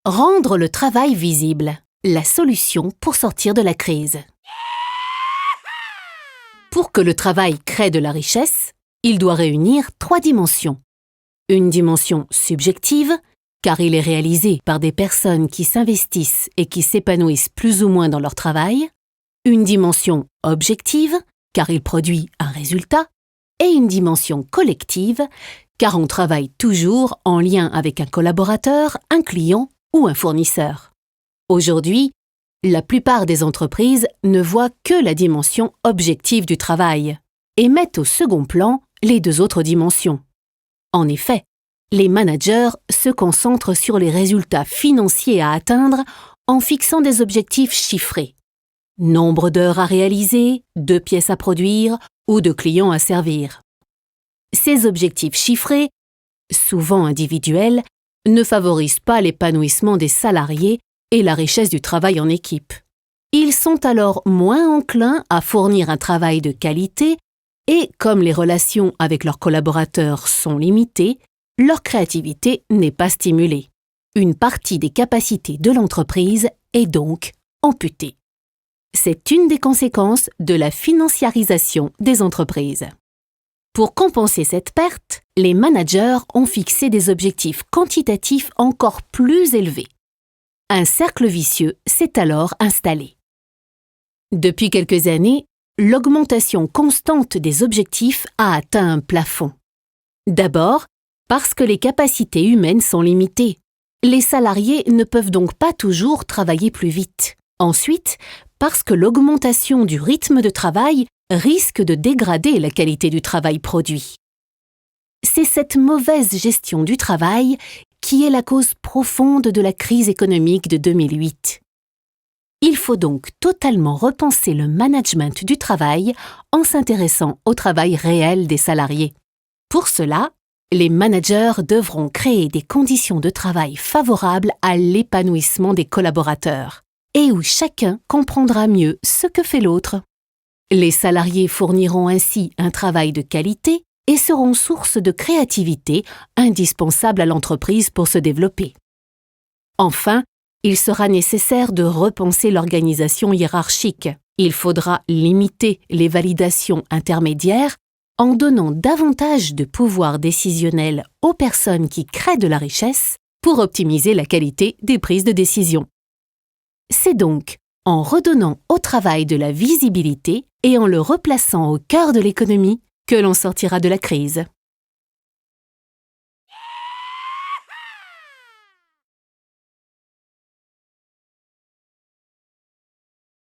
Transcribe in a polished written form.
Rendre le travail visible, la solution pour sortir de la crise. Pour que le travail crée de la richesse, il doit réunir 3 dimensions. Une dimension subjective, car il est réalisé par des personnes qui s'investissent et qui s'épanouissent plus ou moins dans leur travail. Une dimension objective, car il produit un résultat. Et une dimension collective, car on travaille toujours en lien avec un collaborateur, un client ou un fournisseur. Aujourd'hui, la plupart des entreprises ne voient que la dimension objective du travail et mettent au second plan les 2 autres dimensions. En effet, les managers se concentrent sur les résultats financiers à atteindre en fixant des objectifs chiffrés. Nombre d'heures à réaliser, de pièces à produire ou de clients à servir. Ces objectifs chiffrés, souvent individuels, ne favorisent pas l'épanouissement des salariés et la richesse du travail en équipe. Ils sont alors moins enclins à fournir un travail de qualité et, comme les relations avec leurs collaborateurs sont limitées, leur créativité n'est pas stimulée. Une partie des capacités de l'entreprise est donc amputée. C'est une des conséquences de la financiarisation des entreprises. Pour compenser cette perte, les managers ont fixé des objectifs quantitatifs encore plus élevés. Un cercle vicieux s'est alors installé. Depuis quelques années, l'augmentation constante des objectifs a atteint un plafond. D'abord, parce que les capacités humaines sont limitées. Les salariés ne peuvent donc pas toujours travailler plus vite. Ensuite, parce que l'augmentation du rythme de travail risque de dégrader la qualité du travail produit. C'est cette mauvaise gestion du travail qui est la cause profonde de la crise économique de 2008. Il faut donc totalement repenser le management du travail en s'intéressant au travail réel des salariés. Pour cela, les managers devront créer des conditions de travail favorables à l'épanouissement des collaborateurs et où chacun comprendra mieux ce que fait l'autre. Les salariés fourniront ainsi un travail de qualité et seront source de créativité indispensable à l'entreprise pour se développer. Enfin, il sera nécessaire de repenser l'organisation hiérarchique. Il faudra limiter les validations intermédiaires en donnant davantage de pouvoir décisionnel aux personnes qui créent de la richesse pour optimiser la qualité des prises de décision. C'est donc en redonnant au travail de la visibilité et en le replaçant au cœur de l'économie que l'on sortira de la crise.